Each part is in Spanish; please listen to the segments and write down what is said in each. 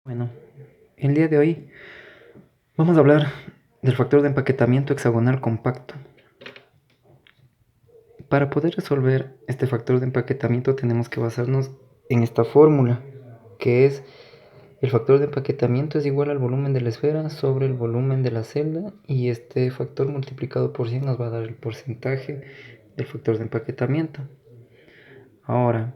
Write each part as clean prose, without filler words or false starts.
Bueno, el día de hoy vamos a hablar del factor de empaquetamiento hexagonal compacto. Para poder resolver este factor de empaquetamiento tenemos que basarnos en esta fórmula, que es el factor de empaquetamiento es igual al volumen de la esfera sobre el volumen de la celda, y este factor multiplicado por 100 nos va a dar el porcentaje del factor de empaquetamiento. Ahora,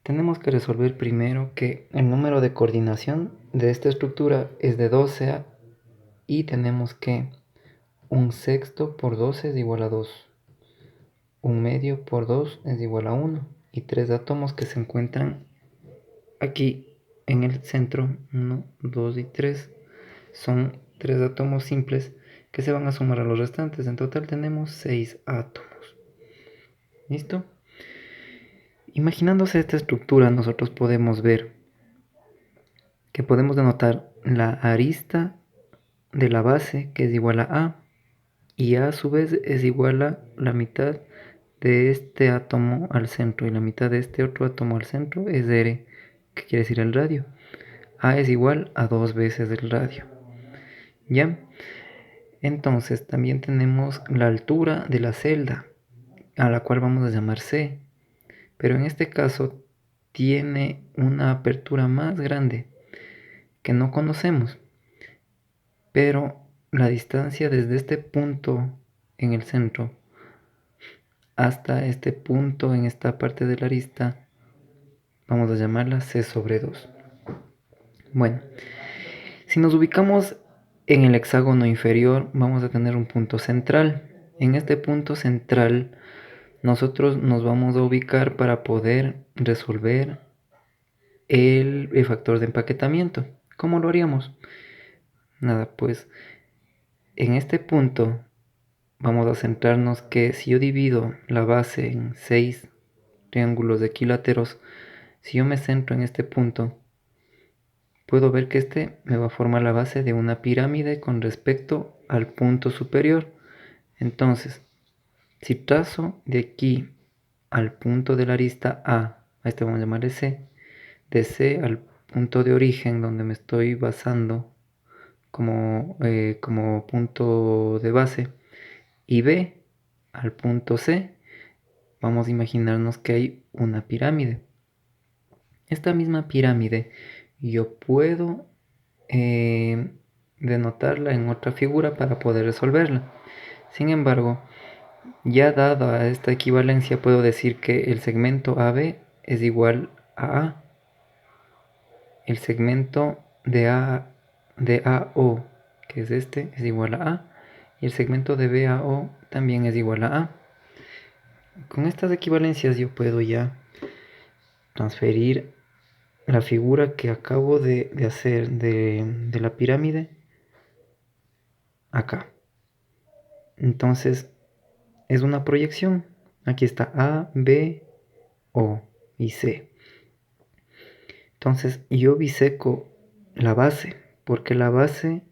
tenemos que resolver primero que el número de coordinación de esta estructura es de 12 y tenemos que un sexto por 12 es igual a 2. Un medio por 2 es igual a 1. Y tres átomos que se encuentran aquí en el centro, 1, 2 y 3, son tres átomos simples que se van a sumar a los restantes. En total tenemos 6 átomos. ¿Listo? Imaginándose esta estructura, nosotros podemos ver que podemos denotar la arista de la base, que es igual a A, y A su vez es igual a la mitad de este átomo al centro, y la mitad de este otro átomo al centro es R, que quiere decir el radio. A es igual a 2 veces el radio. ¿Ya? Entonces también tenemos la altura de la celda, a la cual vamos a llamar C, pero en este caso tiene una apertura más grande que no conocemos, pero la distancia desde este punto en el centro hasta este punto en esta parte de la arista vamos a llamarla C sobre 2. Bueno, si nos ubicamos en el hexágono inferior, vamos a tener un punto central. En este punto central nosotros nos vamos a ubicar para poder resolver el factor de empaquetamiento. ¿Cómo lo haríamos? Nada, pues en este punto vamos a centrarnos que si yo divido la base en 6 triángulos equiláteros, si yo me centro en este punto, puedo ver que este me va a formar la base de una pirámide con respecto al punto superior. Entonces, si trazo de aquí al punto de la arista a este vamos a llamarle C, de C al punto de origen donde me estoy basando como punto de base, y B al punto C, vamos a imaginarnos que hay una pirámide. Esta misma pirámide yo puedo denotarla en otra figura para poder resolverla. Sin embargo, ya dada esta equivalencia, puedo decir que el segmento AB es igual a A. El segmento de AO, que es este, es igual a A. Y el segmento de BAO también es igual a A. Con estas equivalencias yo puedo ya transferir la figura que acabo de hacer de la pirámide acá. Entonces es una proyección. Aquí está A, B, O y C. Entonces yo biseco la base, porque la base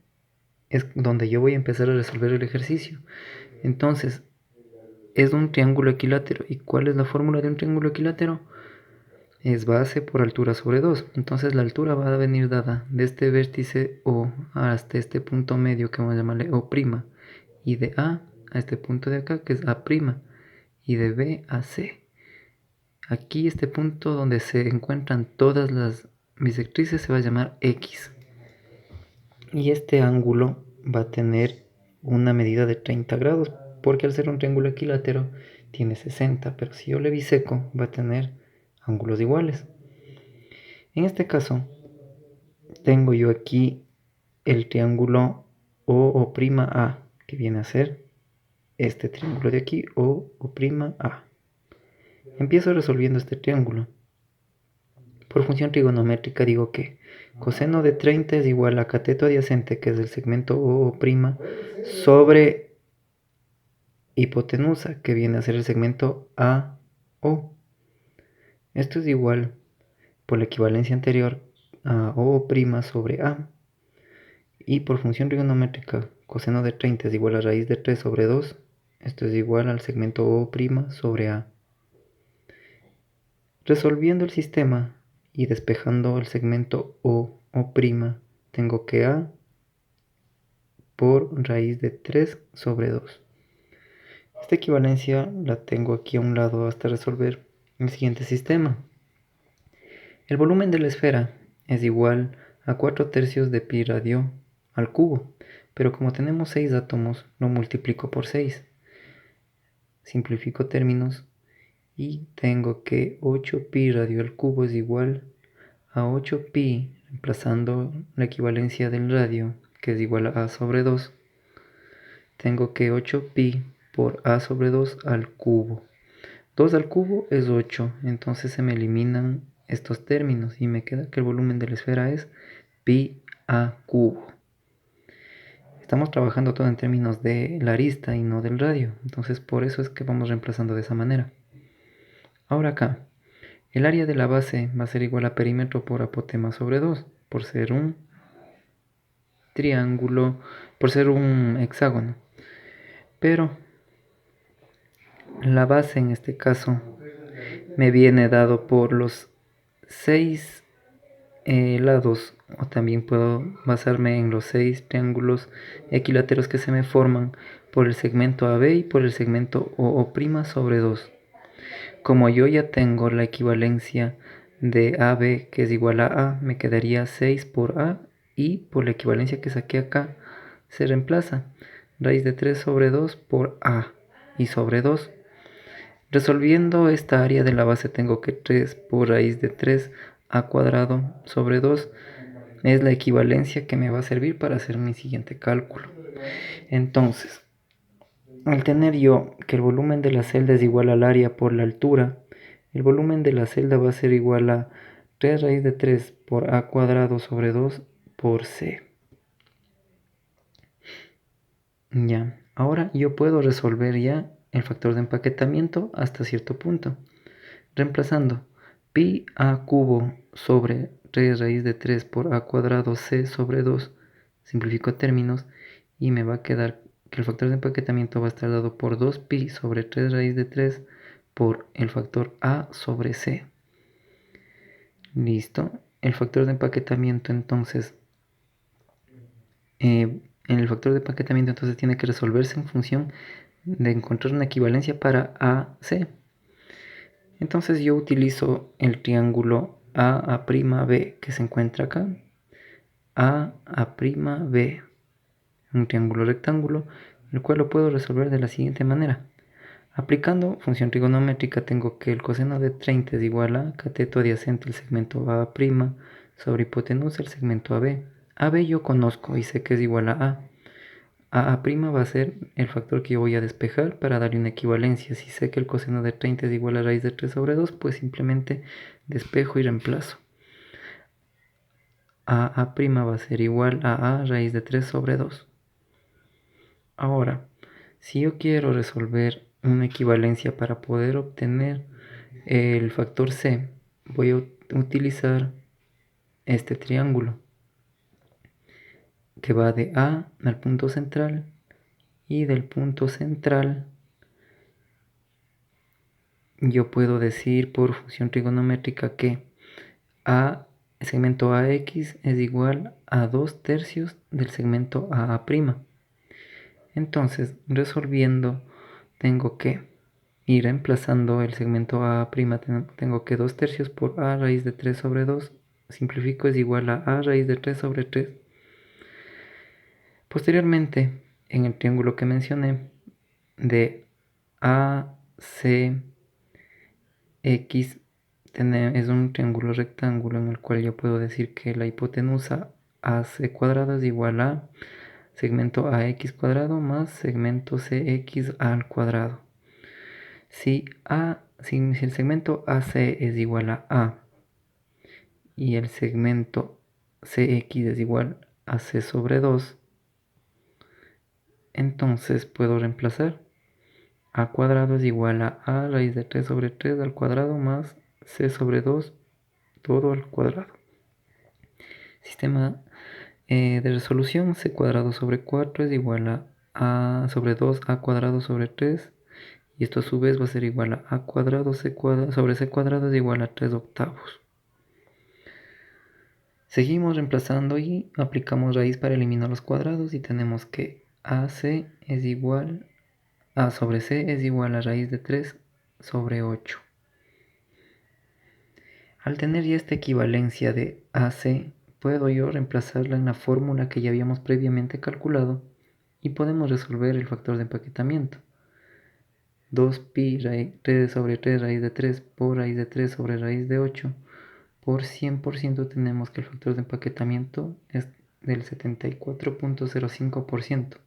es donde yo voy a empezar a resolver el ejercicio. Entonces es un triángulo equilátero. ¿Y cuál es la fórmula de un triángulo equilátero? Es base por altura sobre 2. Entonces la altura va a venir dada de este vértice O hasta este punto medio que vamos a llamarle O', y de A a este punto de acá que es A', y de B a C. Aquí este punto donde se encuentran todas las bisectrices se va a llamar X. Y este ángulo va a tener una medida de 30 grados, porque al ser un triángulo equilátero tiene 60, pero si yo le biseco va a tener ángulos iguales. En este caso, tengo yo aquí el triángulo O'A, que viene a ser este triángulo de aquí, O'A. Empiezo resolviendo este triángulo. Por función trigonométrica digo que coseno de 30 es igual a cateto adyacente, que es el segmento O'O', sobre hipotenusa, que viene a ser el segmento AO. Esto es igual, por la equivalencia anterior, a O'O' sobre A. Y por función trigonométrica, coseno de 30 es igual a raíz de 3 sobre 2. Esto es igual al segmento O'O' sobre A. Resolviendo el sistema, y despejando el segmento o tengo que a por raíz de 3 sobre 2. Esta equivalencia la tengo aquí a un lado hasta resolver el siguiente sistema. El volumen de la esfera es igual a 4/3 de pi radio al cubo, pero como tenemos 6 átomos, lo multiplico por 6. Simplifico términos y tengo que 8 pi radio al cubo es igual a 8 pi, reemplazando la equivalencia del radio, que es igual a sobre 2. Tengo que 8 pi por a sobre 2 al cubo. 2 al cubo es 8, entonces se me eliminan estos términos y me queda que el volumen de la esfera es pi a cubo. Estamos trabajando todo en términos de la arista y no del radio, entonces por eso es que vamos reemplazando de esa manera. Ahora acá, el área de la base va a ser igual a perímetro por apotema sobre 2, por ser un triángulo, por ser un hexágono. Pero la base en este caso me viene dado por los 6 lados, o también puedo basarme en los 6 triángulos equiláteros que se me forman por el segmento AB y por el segmento OO' sobre 2. Como yo ya tengo la equivalencia de AB, que es igual a me quedaría 6 por A, y por la equivalencia que saqué acá se reemplaza raíz de 3 sobre 2 por A y sobre 2. Resolviendo esta área de la base tengo que 3 por raíz de 3 a cuadrado sobre 2 es la equivalencia que me va a servir para hacer mi siguiente cálculo. Entonces, al tener yo que el volumen de la celda es igual al área por la altura, el volumen de la celda va a ser igual a 3 raíz de 3 por a cuadrado sobre 2 por c. Ya, ahora yo puedo resolver ya el factor de empaquetamiento hasta cierto punto. Reemplazando pi a cubo sobre 3 raíz de 3 por a cuadrado c sobre 2, simplifico términos y me va a quedar que el factor de empaquetamiento va a estar dado por 2pi sobre 3 raíz de 3 por el factor a sobre c. Listo. El factor de empaquetamiento entonces, en el factor de empaquetamiento entonces tiene que resolverse en función de encontrar una equivalencia para AC. Entonces yo utilizo el triángulo AA'B que se encuentra acá. AA'B, un triángulo rectángulo, el cual lo puedo resolver de la siguiente manera. Aplicando función trigonométrica tengo que el coseno de 30 es igual a cateto adyacente al segmento A' sobre hipotenusa el segmento AB. AB yo conozco y sé que es igual a A. A' va a ser el factor que yo voy a despejar para darle una equivalencia. Si sé que el coseno de 30 es igual a raíz de 3 sobre 2, pues simplemente despejo y reemplazo. A' va a ser igual a raíz de 3 sobre 2. Ahora, si yo quiero resolver una equivalencia para poder obtener el factor C, voy a utilizar este triángulo que va de A al punto central y del punto central yo puedo decir por función trigonométrica que el segmento AX es igual a 2/3 del segmento AA'. Entonces, resolviendo, tengo que ir reemplazando el segmento AA', tengo que 2/3 por A raíz de 3 sobre 2, simplifico, es igual a raíz de 3 sobre 3. Posteriormente, en el triángulo que mencioné, de ACX es un triángulo rectángulo en el cual yo puedo decir que la hipotenusa AC cuadrado es igual a segmento AX cuadrado más segmento CX al cuadrado. Si el segmento AC es igual a y el segmento CX es igual a C sobre 2, entonces puedo reemplazar. A cuadrado es igual a raíz de 3 sobre 3 al cuadrado más C sobre 2 todo al cuadrado. Sistema de resolución: C cuadrado sobre 4 es igual a sobre 2 a cuadrado sobre 3, y esto a su vez va a ser igual a cuadrado sobre C cuadrado es igual a 3 octavos. Seguimos reemplazando y aplicamos raíz para eliminar los cuadrados y tenemos que AC es igual a sobre C es igual a raíz de 3 sobre 8. Al tener ya esta equivalencia de AC, puedo yo reemplazarla en la fórmula que ya habíamos previamente calculado y podemos resolver el factor de empaquetamiento. 2pi 3 sobre 3 raíz de 3 por raíz de 3 sobre raíz de 8 por 100% tenemos que el factor de empaquetamiento es del 74.05%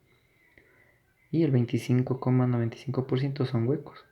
y el 25,95% son huecos.